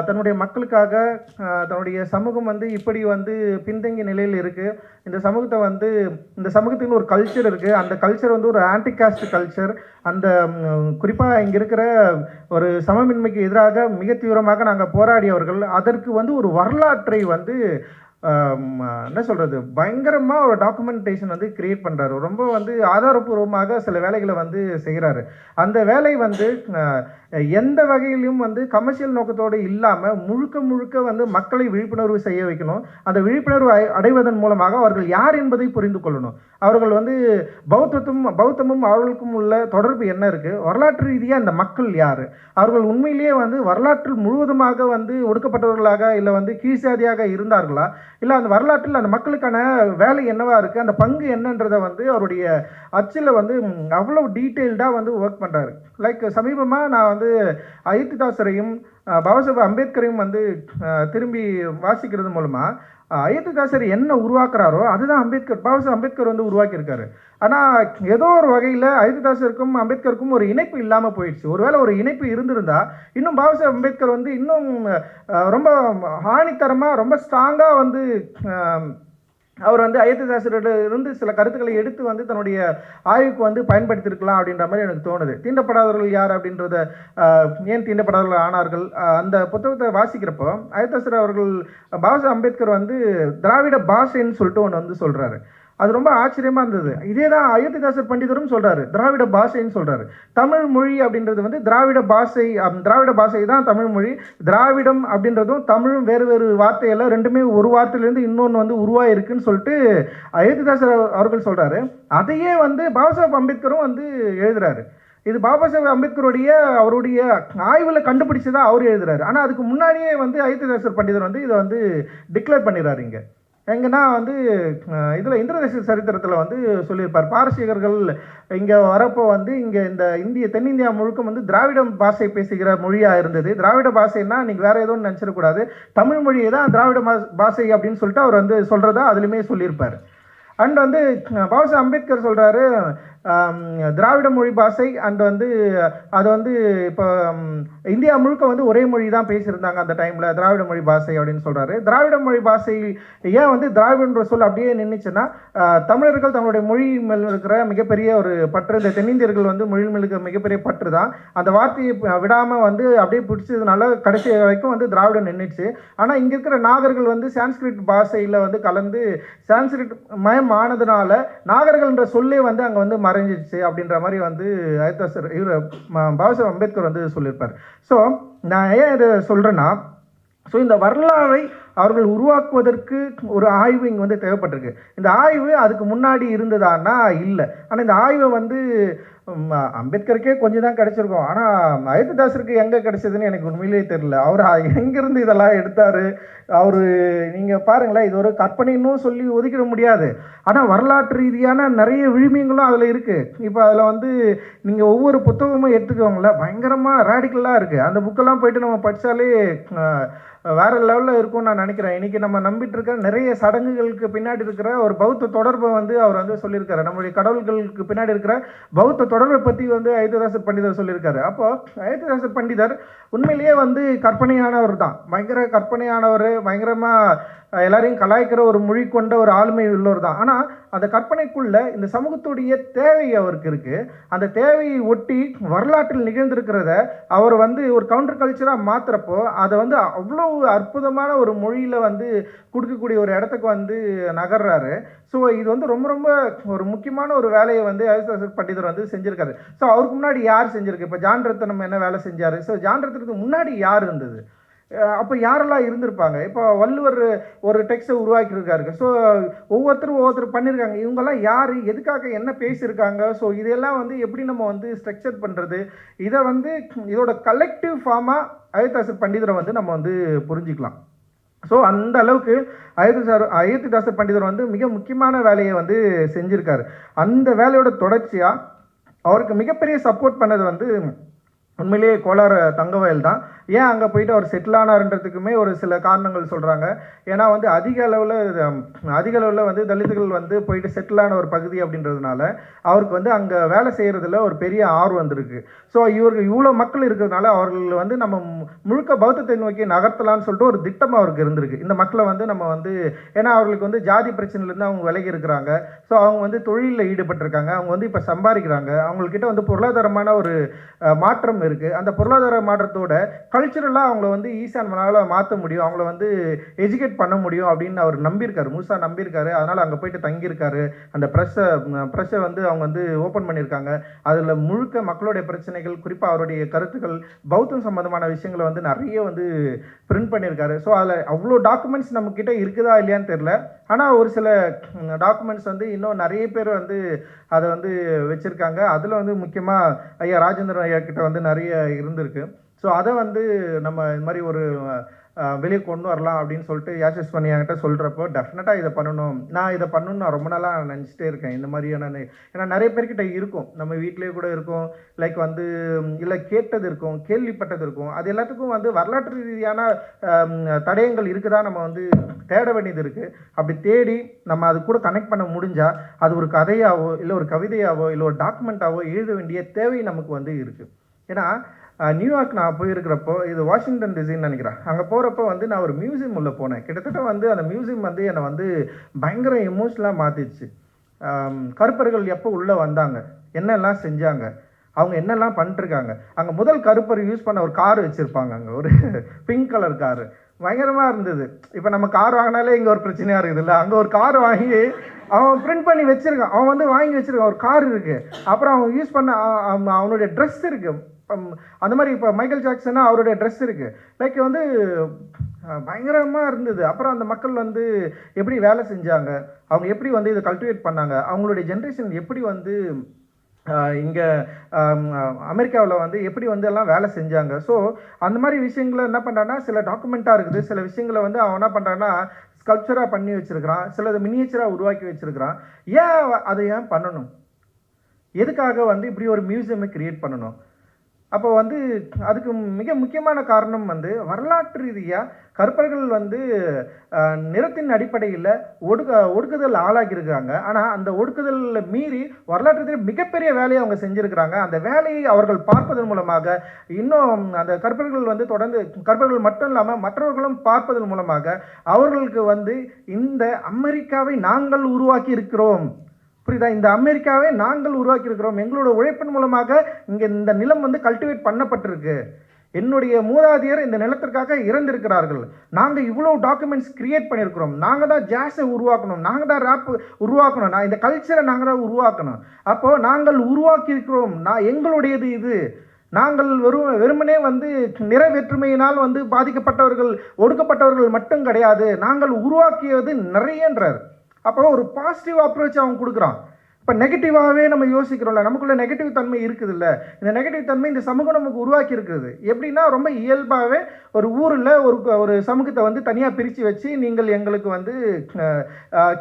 தன்னுடைய மக்களுக்காக தன்னுடைய சமூகம் வந்து இப்படி வந்து பின்தங்கிய நிலையில் இருக்குது, இந்த சமூகத்தை வந்து இந்த சமூகத்துக்குன்னு ஒரு கல்ச்சர் இருக்குது, அந்த கல்ச்சர் வந்து ஒரு ஆன்டி காஸ்ட் கல்ச்சர், அந்த குறிப்பாக இங்கே இருக்கிற ஒரு சமமின்மைக்கு எதிராக மிக தீவிரமாக நாங்கள் போராடியவர்கள், அதற்கு வந்து ஒரு வரலாற்றை வந்து என்ன சொல்கிறது பயங்கரமாக ஒரு டாக்குமெண்டேஷன் வந்து கிரியேட் பண்ணுறாரு. ரொம்ப வந்து ஆதாரபூர்வமாக சில வேலைகளை வந்து செய்கிறாரு. அந்த வேலை வந்து எந்த வகையிலும் வந்து கமர்ஷியல் நோக்கத்தோடு இல்லாமல் முழுக்க வந்து மக்களை விழிப்புணர்வு செய்ய வைக்கணும். அந்த விழிப்புணர்வு அடைவதன் மூலமாக அவர்கள் யார் என்பதை புரிந்து கொள்ளணும். அவர்கள் வந்து பௌத்தமும் அவர்களுக்கும் உள்ள தொடர்பு என்ன இருக்குது, வரலாற்று ரீதியாக அந்த மக்கள் யார், அவர்கள் உண்மையிலேயே வந்து வரலாற்றில் முழுவதுமாக வந்து ஒடுக்கப்பட்டவர்களாக இல்லை வந்து கீழ்சாதியாக இருந்தார்களா, இல்லை அந்த வரலாற்றில் அந்த மக்களுக்கான வேலை என்னவா இருக்குது, அந்த பங்கு என்னன்றதை வந்து அவருடைய அச்சில் வந்து அவ்வளோ டீட்டெயில்டாக வந்து ஒர்க் பண்ணுறாரு. லைக் சமீபமாக நான் வந்து அயோத்திதாசரையும் பாபாசாஹேப் அம்பேத்கரையும் வந்து திரும்பி வாசிக்கிறது மூலமாக அயோத்திதாசர் என்ன உருவாக்குறாரோ அதுதான் பாபாசாஹேப் அம்பேத்கர் வந்து உருவாக்கியிருக்காரு. ஆனால் ஏதோ ஒரு வகையில் அயோத்திதாசருக்கும் அம்பேத்கருக்கும் ஒரு இணைப்பு இல்லாமல் போயிடுச்சு. ஒருவேளை ஒரு இணைப்பு இருந்திருந்தா இன்னும் பாபாசாஹேப் அம்பேத்கர் வந்து இன்னும் ரொம்ப ஆணித்தரமாக ரொம்ப ஸ்ட்ராங்காக வந்து அவர் வந்து இருந்து சில கருத்துக்களை எடுத்து வந்து தன்னுடைய ஆய்வுக்கு வந்து பயன்படுத்தியிருக்கலாம் அப்படின்ற மாதிரி எனக்கு தோணுது. தீண்டப்படாதவர்கள் யார் அப்படின்றத ஏன் தீண்டப்படாதவர்கள் ஆனார்கள் அந்த புத்தகத்தை வாசிக்கிறப்போ அயோத்திதாசர் அவர்கள் பாபா அம்பேத்கர் வந்து திராவிட பாஷைன்னு சொல்லிட்டு ஒன்று வந்து சொல்கிறாரு. அது ரொம்ப ஆச்சரியமாக இருந்தது. இதே தான் அயோத்திதாசர் பண்டிதரும் சொல்கிறாரு, திராவிட பாஷைன்னு சொல்கிறாரு. தமிழ் மொழி அப்படின்றது வந்து திராவிட பாஷை தான் தமிழ் மொழி. திராவிடம் அப்படின்றதும் தமிழும் வேறு வேறு வார்த்தையெல்லாம் ரெண்டுமே ஒரு வார்த்தையிலேருந்து இன்னொன்று வந்து உருவாயிருக்குன்னு சொல்லிட்டு அயோத்திதாசர் அவர்கள் சொல்கிறாரு. அதையே வந்து பாபாசாஹேப் அம்பேத்கரும் வந்து எழுதுறாரு. இது பாபாசாஹேப் அம்பேத்கருடைய அவருடைய ஆய்வில் கண்டுபிடிச்சதா அவர் எழுதுறாரு. ஆனால் அதுக்கு முன்னாடியே வந்து அயோத்திதாசர் பண்டிதர் வந்து இதை வந்து டிக்ளேர் பண்ணிடுறாரு. இங்கே எங்கன்னா வந்து இதில் இந்திரதேச சரித்திரத்தில் வந்து சொல்லியிருப்பார், பாரசீகர்கள் இங்கே வரப்போ வந்து இங்கே இந்த தென்னிந்தியா முழுக்க வந்து திராவிட பாஷை பேசுகிற மொழியாக இருந்தது. திராவிட பாஷைன்னா நீங்கள் வேறு எதுவும் நினச்சிடக்கூடாது, தமிழ் மொழியை தான் திராவிட பாஷை அப்படின்னு சொல்லிட்டு அவர் வந்து சொல்கிறதா அதுலேயுமே சொல்லியிருப்பார். அண்ட் வந்து பாபாசாஹேப் அம்பேத்கர் சொல்கிறாரு திராவிட மொழி பாஷை அண்ட் வந்து அது வந்து இப்போ இந்தியா முழுக்க வந்து ஒரே மொழி தான் பேசியிருந்தாங்க அந்த டைமில், திராவிட மொழி பாஷை அப்படின்னு சொல்கிறாரு. திராவிட மொழி பாஷை ஏன் வந்து திராவிடன்ற சொல் அப்படியே நின்றுச்சுன்னா தமிழர்கள் தங்களுடைய மொழி மேல் இருக்கிற மிகப்பெரிய ஒரு பற்று, இந்த தென்னிந்தியர்கள் வந்து மொழி மேல் இருக்கிற மிகப்பெரிய பற்று தான் அந்த வார்த்தையை விடாமல் வந்து அப்படியே பிடிச்சதுனால கடைசி வரைக்கும் வந்து திராவிடம் நின்றுச்சு. ஆனால் இங்கே இருக்கிற நாகர்கள் வந்து சான்ஸ்கிரிட் பாஷையில் வந்து கலந்து சான்ஸ்கிரிட் மயம் ஆனதுனால நாகர்கள்ன்ற சொல்லே வந்து அங்கே வந்து மறைஞ்சிடுச்சு அப்படின்ற மாதிரி வந்து பாபாசாஹேப் அம்பேத்கர் வந்து சொல்லியிருப்பார். ஸோ நான் ஏன் இதை சொல்கிறேன்னா, ஸோ இந்த வரலாறை அவர்கள் உருவாக்குவதற்கு ஒரு ஆய்வு இங்கே வந்து தேவைப்பட்டிருக்கு. இந்த ஆய்வு அதுக்கு முன்னாடி இருந்ததான்னா இல்லை. ஆனால் இந்த ஆய்வை வந்து அம்பேத்கருக்கே கொஞ்சம் தான் கிடச்சிருக்கும். ஆனால் அயோத்திதாசருக்கு எங்கே கிடச்சதுன்னு எனக்கு உண்மையிலேயே தெரியல. அவர் எங்கேருந்து இதெல்லாம் எடுத்தார்? அவர் நீங்கள் பாருங்களேன், இது ஒரு கற்பனைன்னு சொல்லி ஒதுக்கிட முடியாது. ஆனால் வரலாற்று ரீதியான நிறைய விழுமியங்களும் அதில் இருக்குது. இப்போ அதில் வந்து நீங்கள் ஒவ்வொரு புத்தகமும் எடுத்துக்கோங்களேன், பயங்கரமாக ரேடிக்கலாக இருக்குது. அந்த புக்கெல்லாம் போய்ட்டு நம்ம படித்தாலே வேறு லெவலில் இருக்கும்னு நான் நினைக்கிறேன். இன்றைக்கி நம்ம நம்பிட்டு இருக்கிற நிறைய சடங்குகளுக்கு பின்னாடி இருக்கிற ஒரு பௌத்த தொடர்பை வந்து அவர் வந்து சொல்லியிருக்காரு. நம்மளுடைய கடவுள்களுக்கு பின்னாடி இருக்கிற பௌத்த தொடர்பை பற்றி வந்து அயோத்திதாசர் பண்டிதர் சொல்லியிருக்காரு. அப்போது அயோத்திதாசர் பண்டிதர் உண்மையிலேயே வந்து கற்பனையானவர் தான், பயங்கர கற்பனையானவர், பயங்கரமாக எல்லாரையும் கலாய்க்கிற ஒரு மொழி கொண்ட ஒரு ஆளுமை உள்ளவர் தான். ஆனால் அந்த கற்பனைக்குள்ள இந்த சமூகத்துடைய தேவை அவருக்கு இருக்குது. அந்த தேவையை ஒட்டி வரலாற்றில் நிகழ்ந்திருக்கிறத அவர் வந்து ஒரு கவுண்டர் கல்ச்சராக மாற்றுறப்போ அதை வந்து அவ்வளோ அற்புதமான ஒரு மொழியில் வந்து கொடுக்கக்கூடிய ஒரு இடத்துக்கு வந்து நகர்றாரு. ஸோ இது வந்து ரொம்ப ரொம்ப ஒரு முக்கியமான ஒரு வேலையை வந்து அயோத்திதாசர் பண்டிதர் வந்து செஞ்சுருக்காரு. ஸோ அவருக்கு முன்னாடி யார் செஞ்சுருக்கு? இப்போ ஜான் ரத்னம் என்ன வேலை செஞ்சார்? ஸோ ஜான் ரத்னத்துக்கு முன்னாடி யார் இருந்தது? அப்போ யாரெல்லாம் இருந்திருப்பாங்க? இப்போ வள்ளுவர் ஒரு டெக்ஸ்ட்டை உருவாக்கியிருக்காரு. ஸோ ஒவ்வொருத்தர் பண்ணியிருக்காங்க. இவங்கெல்லாம் யார், எதுக்காக என்ன பேசியிருக்காங்க? ஸோ இதெல்லாம் வந்து எப்படி நம்ம வந்து ஸ்ட்ரக்சர் பண்ணுறது? இதை வந்து இதோட கலெக்டிவ் ஃபார்மாக அயோத்திதாசர் பண்டிதரை வந்து நம்ம வந்து புரிஞ்சிக்கலாம். ஸோ அந்த அளவுக்கு அயோத்திதாசர் பண்டிதர் வந்து மிக முக்கியமான வேலையை வந்து செஞ்சுருக்காரு. அந்த வேலையோட தொடர்ச்சியாக அவருக்கு மிகப்பெரிய சப்போர்ட் பண்ணது வந்து உண்மையிலேயே கோலார் தங்கவயல் தான். ஏன் அங்கே போயிட்டு அவர் செட்டில் ஆனார்ன்றதுக்குமே ஒரு சில காரணங்கள் சொல்கிறாங்க. ஏன்னா வந்து அதிக அளவில் வந்து தலித்துகள் வந்து போயிட்டு செட்டில் ஆன ஒரு பகுதி அப்படின்றதுனால அவருக்கு வந்து அங்கே வேலை செய்கிறதுல ஒரு பெரிய ஆர்வம் வந்திருக்கு. ஸோ இவருக்கு இவ்வளோ மக்கள் இருக்கிறதுனால அவர்கள் வந்து நம்ம முழுக்க பௌத்தத்தை நோக்கி நகர்த்தலான்னு சொல்லிட்டு ஒரு திட்டம் அவருக்கு இருந்திருக்கு. இந்த மக்களை வந்து நம்ம வந்து, ஏன்னா அவர்களுக்கு வந்து ஜாதி பிரச்சனையிலேருந்து அவங்க விலகி இருக்கிறாங்க. ஸோ அவங்க வந்து தொழிலில் ஈடுபட்டிருக்காங்க, அவங்க வந்து இப்போ சம்பாதிக்கிறாங்க, அவங்கக்கிட்ட வந்து பொருளாதாரமான ஒரு மாற்றம் இருக்குது. அந்த பொருளாதார மாற்றத்தோட கல்ச்சுரலாக அவங்கள வந்து ஈசான்மனால் மாற்ற முடியும், அவங்கள வந்து எஜுகேட் பண்ண முடியும் அப்படின்னு அவர் நம்பியிருக்காரு, முழுசாக நம்பியிருக்காரு. அதனால் அங்கே போயிட்டு தங்கியிருக்காரு. அந்த ப்ரெஸ்ஸை வந்து அவங்க வந்து ஓப்பன் பண்ணியிருக்காங்க. அதில் முழுக்க மக்களுடைய பிரச்சனைகள், குறிப்பாக அவருடைய கருத்துக்கள், பௌத்தம் சம்மந்தமான விஷயங்களை வந்து நிறைய வந்து பிரிண்ட் பண்ணியிருக்காரு. ஸோ அதில் அவ்வளோ டாக்குமெண்ட்ஸ் நம்மக்கிட்ட இருக்குதா இல்லையான்னு தெரில. ஆனால் ஒரு சில டாக்குமெண்ட்ஸ் வந்து இன்னும் நிறைய பேர் வந்து அதை வந்து வச்சுருக்காங்க. அதில் வந்து முக்கியமாக ஐயா ராஜேந்திரன் ஐயா கிட்ட வந்து நிறைய இருந்திருக்கு. ஸோ அதை வந்து நம்ம இது மாதிரி ஒரு வெளியே கொண்டு வரலாம் அப்படின்னு சொல்லிட்டு யாச்சஸ் பண்ணி என்கிட்ட சொல்கிறப்போ டெஃபினட்டாக இதை பண்ணணும், நான் இதை பண்ணணும்னு நான் ரொம்ப நாளாக நினச்சிட்டே இருக்கேன். இந்த மாதிரியான ஏன்னா நிறைய பேர்கிட்ட இருக்கும், நம்ம வீட்டிலே கூட இருக்கும், லைக் வந்து இல்லை கேட்டது இருக்கும், கேள்விப்பட்டது இருக்கும். அது எல்லாத்துக்கும் வந்து வரலாற்று ரீதியான தடயங்கள் இருக்குதா நம்ம வந்து தேட வேண்டியது இருக்குது. அப்படி தேடி நம்ம அது கூட கனெக்ட் பண்ண முடிஞ்சால் அது ஒரு கதையாவோ இல்லை ஒரு கவிதையாவோ இல்லை ஒரு டாக்குமெண்ட்டாவோ எழுத வேண்டிய தேவை நமக்கு வந்து இருக்குது. ஏன்னா நியூயார்க் நான் போயிருக்கிறப்போ, இது வாஷிங்டன் டிசின்னு நினைக்கிறேன். அங்கே போகிறப்போ வந்து நான் ஒரு மியூசியம் உள்ள போனேன். கிட்டத்தட்ட வந்து அந்த மியூசியம் வந்து என்னை வந்து பயங்கர எமோஷ்னலாக மாற்றிடுச்சு. கருப்பர்கள் எப்போ உள்ளே வந்தாங்க, என்னெல்லாம் செஞ்சாங்க, அவங்க என்னெல்லாம் பண்ணிட்டுருக்காங்க. அங்கே முதல் கருப்பர் யூஸ் பண்ண ஒரு கார் வச்சுருப்பாங்க, அங்கே ஒரு பிங்க் கலர் காரு பயங்கரமாக இருந்தது. இப்போ நம்ம கார் வாங்கினாலே இங்கே ஒரு பிரச்சனையாக இருக்குது இல்லை, அங்கே ஒரு கார் வாங்கி அவன் பிரிண்ட் பண்ணி வச்சுருக்கான். அவன் வந்து வாங்கி வச்சுருக்கான், ஒரு கார் இருக்குது. அப்புறம் அவன் யூஸ் பண்ண அவனுடைய ட்ரெஸ் இருக்குது. அந்த மாதிரி இப்போ மைக்கேல் ஜாக்சன்னா அவருடைய ட்ரெஸ் இருக்குது. லைக் வந்து பயங்கரமாக இருந்தது. அப்புறம் அந்த மக்கள் வந்து எப்படி வேலை செஞ்சாங்க, அவங்க எப்படி வந்து இதை கல்டிவேட் பண்ணாங்க, அவங்களுடைய ஜென்ரேஷன் எப்படி வந்து இங்கே அமெரிக்காவில் வந்து எப்படி வந்து எல்லாம் வேலை செஞ்சாங்க. ஸோ அந்த மாதிரி விஷயங்களை என்ன பண்ணுறான்னா, சில டாக்குமெண்ட்டாக இருக்குது, சில விஷயங்களை வந்து அவன் என்ன பண்ணுறான்னா ஸ்கல்ப்சராக பண்ணி வச்சுருக்கிறான், சிலது மினியேச்சராக உருவாக்கி வச்சுருக்கிறான். அதை ஏன் பண்ணணும், எதுக்காக வந்து இப்படி ஒரு மியூசியமை கிரியேட் பண்ணணும்? அப்போ வந்து அதுக்கு மிக முக்கியமான காரணம் வந்து வரலாற்று ரீதியாக கருப்பர்கள் வந்து நிறத்தின் அடிப்படையில் ஒடுக்குதல் ஆளாகியிருக்காங்க. ஆனால் அந்த ஒடுக்குதலில் மீறி வரலாற்று ரீதியாக மிகப்பெரிய வேலையை அவங்க செஞ்சுருக்கிறாங்க. அந்த வேலையை அவர்கள் பார்ப்பதன் மூலமாக இன்னும் அந்த கருப்பர்கள் வந்து தொடர்ந்து, கருப்பர்கள் மட்டும் இல்லாமல் மற்றவர்களும் பார்ப்பதன் மூலமாக அவர்களுக்கு வந்து இந்த அமெரிக்காவை நாங்கள் உருவாக்கி இருக்கிறோம், புரியுதா, இந்த அமெரிக்காவை நாங்கள் உருவாக்கியிருக்கிறோம், எங்களோட உழைப்பின் மூலமாக இங்கே இந்த நிலம் வந்து கல்டிவேட் பண்ணப்பட்டிருக்கு, என்னுடைய மூதாதையர் இந்த நிலத்திற்காக இறந்திருக்கிறார்கள், நாங்கள் இவ்வளோ டாக்குமெண்ட்ஸ் கிரியேட் பண்ணியிருக்கிறோம், நாங்கள் தான் ஜாஸை உருவாக்கணும், நாங்கள் தான் ரேப் உருவாக்கணும், நான் இந்த கல்ச்சரை நாங்கள் தான் உருவாக்கணும். அப்போது நாங்கள் உருவாக்கியிருக்கிறோம், எங்களுடையது இது. நாங்கள் வெறுமனே வந்து நிற வேற்றுமையினால் வந்து பாதிக்கப்பட்டவர்கள், ஒடுக்கப்பட்டவர்கள் மட்டும் கிடையாது, நாங்கள் உருவாக்கியது நிறையன்றார். அப்போ ஒரு பாசிட்டிவ் அப்ரோச் அவன் கொடுக்குறான். இப்போ நெகட்டிவாகவே நம்ம யோசிக்கிறோம்ல, நமக்குள்ள நெகட்டிவ் தன்மை இருக்குது இல்லை, இந்த நெகட்டிவ் தன்மை இந்த சமூகம் நமக்கு உருவாக்கி இருக்குது. எப்படின்னா ரொம்ப இயல்பாகவே ஒரு ஊரில் ஒரு சமூகத்தை வந்து தனியாக பிரித்து வச்சு நீங்கள் எங்களுக்கு வந்து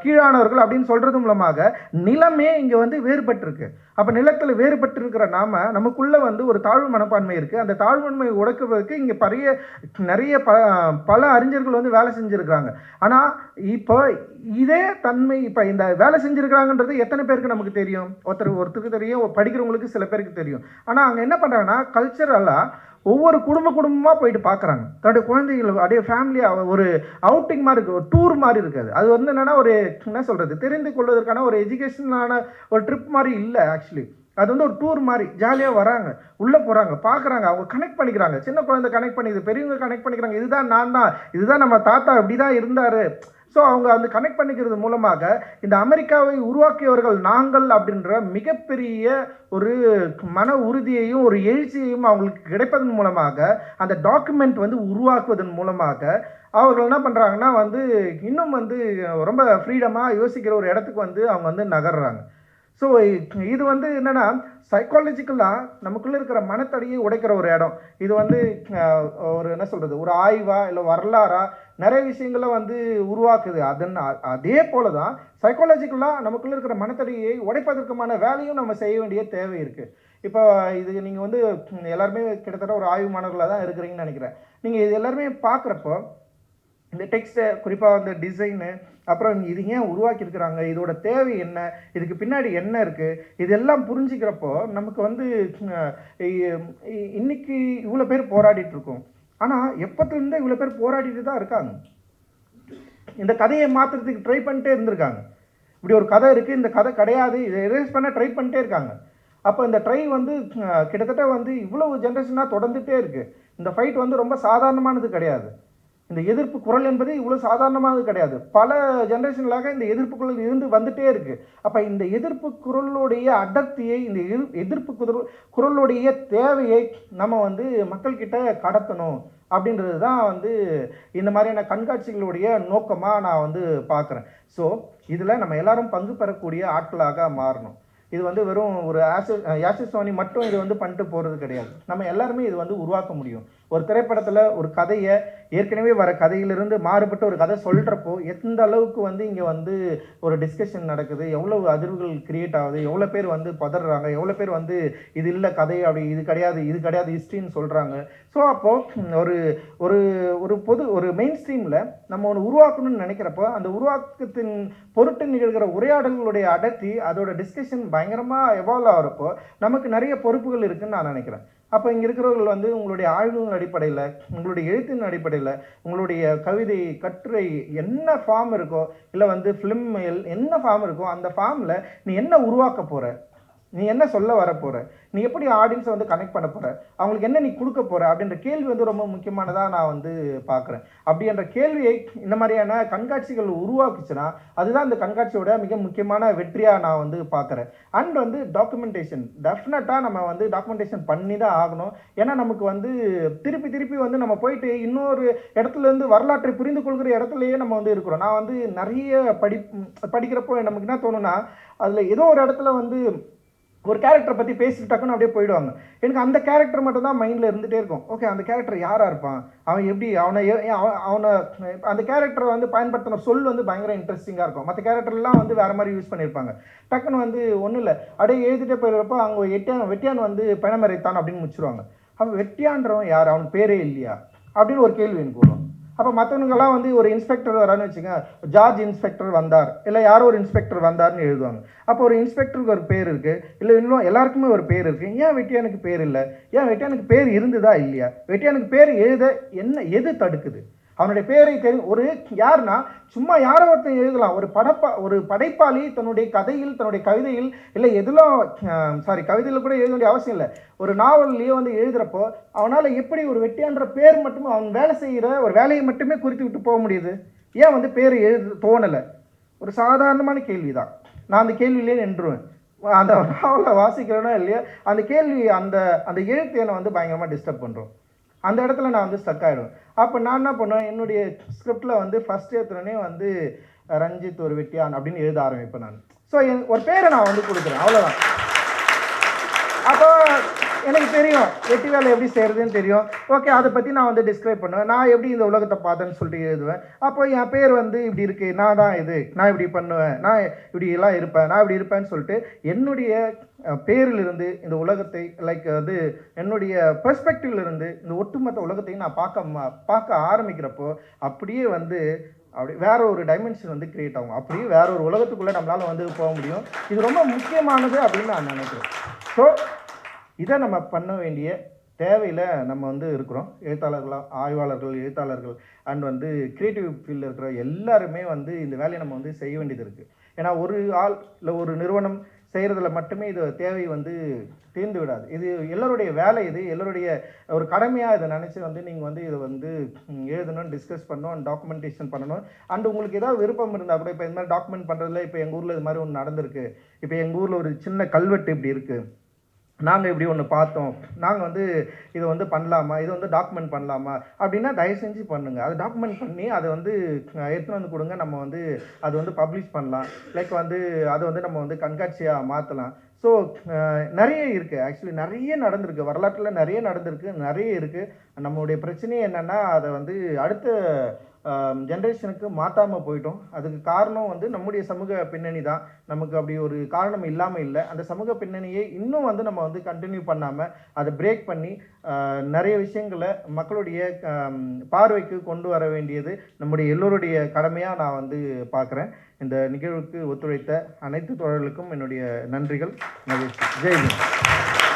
கீழானவர்கள் அப்படின்னு சொல்கிறது மூலமாக நிலமே இங்கே வந்து வேறுபட்டிருக்கு. அப்போ நிலத்தில் வேறுபட்டிருக்கிற நமக்குள்ளே வந்து ஒரு தாழ்வு மனப்பான்மை இருக்குது. அந்த தாழ்வு மனப்பான்மை உடைக்குவதற்கு இங்கே நிறைய பல அறிஞர்கள் வந்து வேலை செஞ்சுருக்கிறாங்க. ஆனால் இப்போ இதே தன்மை இப்போ இந்த வேலை செஞ்சுருக்கிறாங்கன்றது எத்தனை பேருக்கு நமக்கு தெரியும்? ஒருத்தருக்கு தெரியும், படிக்கிறவங்களுக்கு சில பேருக்கு தெரியும். ஆனால் அங்கே என்ன பண்ணுறாங்கன்னா கல்ச்சரலாக ஒவ்வொரு குடும்பமாக போயிட்டு பார்க்குறாங்க. தன்னுடைய குழந்தைகள் அப்படியே ஃபேமிலியாக ஒரு அவுட்டிங் மாதிரி இருக்குது, ஒரு டூர் மாதிரி இருக்காது. அது வந்து என்னென்னா ஒரு என்ன சொல்கிறது, தெரிந்து கொள்வதற்கான ஒரு எஜுகேஷனான ஒரு ட்ரிப் மாதிரி இல்லை. ஆக்சுவலி அது வந்து ஒரு டூர் மாதிரி ஜாலியாக வராங்க, உள்ளே போகிறாங்க, பார்க்குறாங்க, அவங்க கனெக்ட் பண்ணிக்கிறாங்க. சின்ன குழந்தை கனெக்ட் பண்ணிக்குது, பெரியவங்க கனெக்ட் பண்ணிக்கிறாங்க, இதுதான் நான் தான், இதுதான் நம்ம தாத்தா இப்படி தான் இருந்தார். ஸோ அவங்க வந்து கனெக்ட் பண்ணிக்கிறது மூலமாக இந்த அமெரிக்காவை உருவாக்கியவர்கள் நாங்கள் அப்படின்ற மிகப்பெரிய ஒரு மன உறுதியையும் ஒரு எழுச்சியையும் அவங்களுக்கு கிடைப்பதன் மூலமாக அந்த டாக்குமெண்ட் வந்து உருவாக்குவதன் மூலமாக அவர்கள் என்ன பண்ணுறாங்கன்னா வந்து இன்னும் வந்து ரொம்ப ஃப்ரீடமாக யோசிக்கிற ஒரு இடத்துக்கு வந்து அவங்க வந்து நகர்றாங்க. ஸோ இது வந்து என்னென்னா சைக்காலஜிக்கலாக நமக்குள்ளே இருக்கிற மனத்தடியை உடைக்கிற ஒரு இடம். இது வந்து ஒரு என்ன சொல்கிறது, ஒரு ஆய்வா இல்லை வரலாறா நிறைய விஷயங்களை வந்து உருவாக்குது. அதே போல தான் சைக்காலஜிக்கலாக நமக்குள்ளே இருக்கிற மனத்தடியை உடைப்பதற்குமான வேலையும் நம்ம செய்ய வேண்டிய தேவை இருக்குது. இப்போ இது நீங்கள் வந்து எல்லாருமே கிட்டத்தட்ட ஒரு ஆய்வு மாணவர்களாக தான் இருக்கிறீங்கன்னு நினைக்கிறேன். நீங்கள் இது எல்லாருமே பார்க்குறப்போ இந்த டெக்ஸ்ட்டை, குறிப்பாக அந்த டிசைனு, அப்புறம் இது ஏன் உருவாக்கியிருக்கிறாங்க, இதோட தேவை என்ன, இதுக்கு பின்னாடி என்ன இருக்குது, இதெல்லாம் புரிஞ்சுக்கிறப்போ நமக்கு வந்து இன்னைக்கு இவ்வளோ பேர் போராடிட்டுருக்கோம். ஆனால் எப்போத்துலேருந்து இவ்வளோ பேர் போராடிட்டு தான் இருக்காங்க. இந்த கதையை மாற்றுறதுக்கு ட்ரை பண்ணிட்டே இருந்திருக்காங்க. இப்படி ஒரு கதை இருக்குது, இந்த கதை கிடையாது, இதை எரேஸ் பண்ண ட்ரை பண்ணிட்டே இருக்காங்க. அப்போ இந்த ட்ரை வந்து கிட்டத்தட்ட வந்து இவ்வளவு ஜென்ரேஷனாக தொடர்ந்துகிட்டே இருக்குது. இந்த ஃபைட் வந்து ரொம்ப சாதாரணமானது கிடையாது. இந்த எதிர்ப்பு குரல் என்பது இவ்வளோ சாதாரணமானது கிடையாது. பல ஜென்ரேஷன்களாக இந்த எதிர்ப்பு குரல் இருந்து வந்துட்டே இருக்குது. அப்போ இந்த எதிர்ப்பு குரலுடைய அடர்த்தியை, இந்த எதிர்ப்பு குரலுடைய தேவையை நம்ம வந்து மக்கள்கிட்ட கடத்தணும் அப்படின்றது தான் வந்து இந்த மாதிரியான கண்காட்சிகளுடைய நோக்கமாக நான் வந்து பார்க்குறேன். ஸோ இதில் நம்ம எல்லாரும் பங்கு பெறக்கூடிய ஆட்களாக மாறணும். இது வந்து வெறும் ஒரு யாசிர் சோனி மட்டும் இது வந்து பண்ணிட்டு போகிறது கிடையாது. நம்ம எல்லாருமே இது வந்து உருவாக்க முடியும். ஒரு திரைப்படத்தில் ஒரு கதையை ஏற்கனவே வர கதையிலிருந்து மாறுபட்ட ஒரு கதை சொல்கிறப்போ எந்த அளவுக்கு வந்து இங்கே வந்து ஒரு டிஸ்கஷன் நடக்குது, எவ்வளோ அதிர்வுகள் கிரியேட் ஆகுது, எவ்வளோ பேர் வந்து பதறாங்க, எவ்வளோ பேர் வந்து இது இல்லை கதை, அப்படி இது கிடையாது ஹிஸ்ட்ரின்னு சொல்கிறாங்க. ஸோ அப்போது ஒரு ஒரு ஒரு மெயின் ஸ்ட்ரீமில் நம்ம ஒன்று உருவாக்கணும்னு நினைக்கிறப்போ அந்த உருவாக்கத்தின் பொருட்டு நிகழ்கிற உரையாடல்களுடைய அடர்த்தி, அதோட டிஸ்கஷன் பயங்கரமாக எவால்வ் ஆகிறப்போ நமக்கு நிறைய பொறுப்புகள் இருக்குதுன்னு நான் நினைக்கிறேன். அப்போ இங்கே இருக்கிறவர்கள் வந்து உங்களுடைய ஆய்வுகளின் அடிப்படையில், உங்களுடைய எழுத்தின் அடிப்படையில், உங்களுடைய கவிதை, கட்டுரை என்ன ஃபார்ம் இருக்கோ, இல்லை வந்து ஃபிலிம் என்ன ஃபார்ம் இருக்கோ, அந்த ஃபார்மில் நீ என்ன உருவாக்க போகிற, நீ என்ன சொல்ல வர போகிற, நீ எப்படி ஆடியன்ஸை வந்து கனெக்ட் பண்ண போகிற, அவங்களுக்கு என்ன நீ கொடுக்க போகிற அப்படின்ற கேள்வி வந்து ரொம்ப முக்கியமானதாக நான் வந்து பார்க்குறேன். அப்படி என்ற கேள்வியை இந்த மாதிரியான கண்காட்சிகள் உருவாக்குச்சுன்னா அதுதான் இந்த கண்காட்சியோட மிக முக்கியமான வெற்றியாக நான் வந்து பார்க்குறேன். அண்ட் வந்து டாக்குமெண்டேஷன், டெஃபினட்டாக நம்ம வந்து டாக்குமெண்டேஷன் பண்ணி தான் ஆகணும். ஏன்னா நமக்கு வந்து திருப்பி திருப்பி வந்து நம்ம போயிட்டு இன்னொரு இடத்துலேருந்து வரலாற்றை புரிந்து கொள்கிற இடத்துலையே நம்ம வந்து இருக்கிறோம். நான் வந்து நிறைய படிக்கிறப்போ நமக்கு என்ன தோணுன்னா, அதில் ஏதோ ஒரு இடத்துல வந்து ஒரு கேரக்டரை பற்றி பேசிட்டு டக்குன்னு அப்படியே போயிடுவாங்க. எனக்கு அந்த கேரக்டர் மட்டும் தான் மைண்டில் இருந்துகிட்டே இருக்கும். ஓகே, அந்த கேரக்டர் யாராக இருப்பான், அவன் எப்படி, அவனை அந்த கேரக்டரை வந்து பயன்படுத்தின சொல் வந்து பயங்கர இன்ட்ரெஸ்டிங்காக இருக்கும். மற்ற கேரக்டர்லாம் வந்து வேறு மாதிரி யூஸ் பண்ணியிருப்பாங்க. டக்குன்னு வந்து ஒன்றும் இல்லை, அப்படியே எழுதிட்டே போயிடுறப்போ அவங்க வெட்டியான் வந்து பிணமறைத்தான் அப்படின்னு முடிச்சிருவாங்க. அவன் வெட்டியான்றவன் யார், அவனுக்கு பேரே இல்லையா அப்படின்னு ஒரு கேள்வி எனக்கு வரும். அப்போ மற்றவனுங்கெல்லாம் வந்து ஒரு இன்ஸ்பெக்டர் வரான்னு வச்சுங்க, ஜார்ஜ் இன்ஸ்பெக்டர் வந்தார், இல்லை யாரோ ஒரு இன்ஸ்பெக்டர் வந்தார்னு எழுதுவாங்க. அப்போ ஒரு இன்ஸ்பெக்டருக்கு ஒரு பேர் இருக்குது, இல்லை இன்னும் எல்லாருக்குமே ஒரு பேர் இருக்குது. ஏன் வெட்டியானுக்கு பேர் இல்லை? ஏன் வெட்டியானுக்கு பேர் இருந்ததா இல்லையா? வெட்டியானுக்கு பேர் எழுத எது தடுக்குது? அவனுடைய பேரை ஒரு யாருன்னா சும்மா யாரோ ஒருத்தன் எழுதலாம். ஒரு படைப்பாளி தன்னுடைய கதையில், தன்னுடைய கவிதையில், இல்லை எதுலாம் கவிதையில் கூட எழுத வேண்டிய அவசியம் இல்லை, ஒரு நாவல்லையே வந்து எழுதுகிறப்போ அவனால் எப்படி ஒரு வெட்டியான்ற பேர் மட்டுமே, அவன் வேலை செய்கிற ஒரு வேலையை மட்டுமே குறித்து விட்டு போக முடியுது? ஏன் வந்து பேர் எழுத தோணலை? ஒரு சாதாரணமான கேள்வி தான். நான் அந்த கேள்வியிலே நின்றுவேன். அந்த நாவலை வாசிக்கிறேன்னா இல்லையா, அந்த கேள்வி அந்த அந்த எழுத்து என்னை வந்து பயங்கரமாக டிஸ்டர்ப் பண்ணுறோம். அந்த இடத்துல நான் வந்து ஸ்டக் ஆகிடுவேன். அப்போ நான் என்ன பண்ணுவேன், என்னுடைய ஸ்கிரிப்டில் வந்து ஃபஸ்ட் எடுத்துனே வந்து ரஞ்சித் ஒரு வெட்டியான் அப்படின்னு எழுத ஆரம்பிப்பேன் நான். ஸோ ஒரு பேரை நான் வந்து கொடுக்குறேன், அவ்வளோதான். அப்போ எனக்கு தெரியும் வெட்டி வேலை எப்படி செய்கிறதுன்னு தெரியும். ஓகே, அதை பற்றி நான் வந்து டிஸ்கிரைப் பண்ணுவேன். நான் எப்படி இந்த உலகத்தை பார்த்தேன்னு சொல்லிட்டு எழுதுவேன். அப்போ என் பேர் வந்து இப்படி இருக்குது, நான் தான் இது, நான் இப்படி பண்ணுவேன், நான் இப்படி எல்லாம் இருப்பேன், நான் இப்படி இருப்பேன்னு சொல்லிட்டு என்னுடைய பேரிலிருந்து இந்த உலகத்தை வந்து என்னுடைய பெர்ஸ்பெக்டிவ்லேருந்து இந்த ஒட்டுமொத்த உலகத்தையும் நான் பார்க்க ஆரம்பிக்கிறப்போ அப்படியே வந்து அப்படி வேற ஒரு டைமென்ஷன் வந்து கிரியேட் ஆகும். அப்படியே வேற ஒரு உலகத்துக்குள்ளே நம்மளால் வந்து போக முடியும். இது ரொம்ப முக்கியமானது அப்படின்னு நான் நினைக்கிறேன். ஸோ இதை நம்ம பண்ண வேண்டிய தேவையில் நம்ம வந்து இருக்கிறோம். ஆய்வாளர்கள், எழுத்தாளர்கள் அண்ட் வந்து கிரியேட்டிவ் ஃபீல்டில் இருக்கிற எல்லாருமே வந்து இந்த வேலையை நம்ம வந்து செய்ய வேண்டியது இருக்குது. ஏன்னா ஒரு ஆள் இல்லை ஒரு நிறுவனம் செய்கிறதுல மட்டுமே இது தேவை வந்து தீர்ந்து விடாது. இது எல்லோருடைய வேலை, இது எல்லோருடைய ஒரு கடமையாக இதை நினச்சி வந்து நீங்கள் வந்து இதை வந்து எழுதணும், டிஸ்கஸ் பண்ணணும், டாக்குமெண்டேஷன் பண்ணணும். அண்ட் உங்களுக்கு ஏதாவது விருப்பம் இருந்தால் கூட, இப்போ இந்த மாதிரி டாக்குமெண்ட் பண்ணுறதுல இப்போ எங்கள் ஊரில் இது மாதிரி ஒன்று நடந்திருக்கு, இப்போ எங்கள் ஊரில் ஒரு சின்ன கல்வெட்டு இப்படி இருக்குது, நாங்கள் இப்படி ஒன்று பார்த்தோம், நாங்கள் வந்து இதை வந்து பண்ணலாமா, இதை வந்து டாக்குமெண்ட் பண்ணலாமா அப்படின்னா தயவு செஞ்சு பண்ணுங்கள். அதை டாக்குமெண்ட் பண்ணி அதை வந்து எடுத்துன்னு வந்து கொடுங்க. நம்ம வந்து அது வந்து பப்ளிஷ் பண்ணலாம். வந்து அதை வந்து நம்ம வந்து கண்காட்சியாக மாற்றலாம். ஸோ நிறைய இருக்குது, ஆக்சுவலி நிறைய நடந்திருக்கு, வரலாற்றில் நிறைய நடந்திருக்கு, நிறைய இருக்குது. நம்மளுடைய பிரச்சனையே என்னென்னா அதை வந்து அடுத்த ஜென்ரேஷனுக்கு மாற்றாமல் போயிட்டோம். அதுக்கு காரணம் வந்து நம்முடைய சமூக பின்னணி தான். நமக்கு அப்படி ஒரு காரணம் இல்லாமல் இல்லை. அந்த சமூக பின்னணியை இன்னும் வந்து நம்ம வந்து கண்டினியூ பண்ணாமல் அதை பிரேக் பண்ணி நிறைய விஷயங்களை மக்களுடைய பார்வைக்கு கொண்டு வர வேண்டியது நம்முடைய எல்லோருடைய கடமையாக நான் வந்து பார்க்குறேன். இந்த நிகழ்வுக்கு ஒத்துழைத்த அனைத்து தோழர்களுக்கும் என்னுடைய நன்றிகள். மகிழ்ச்சி. ஜெய்ஹிந்த்.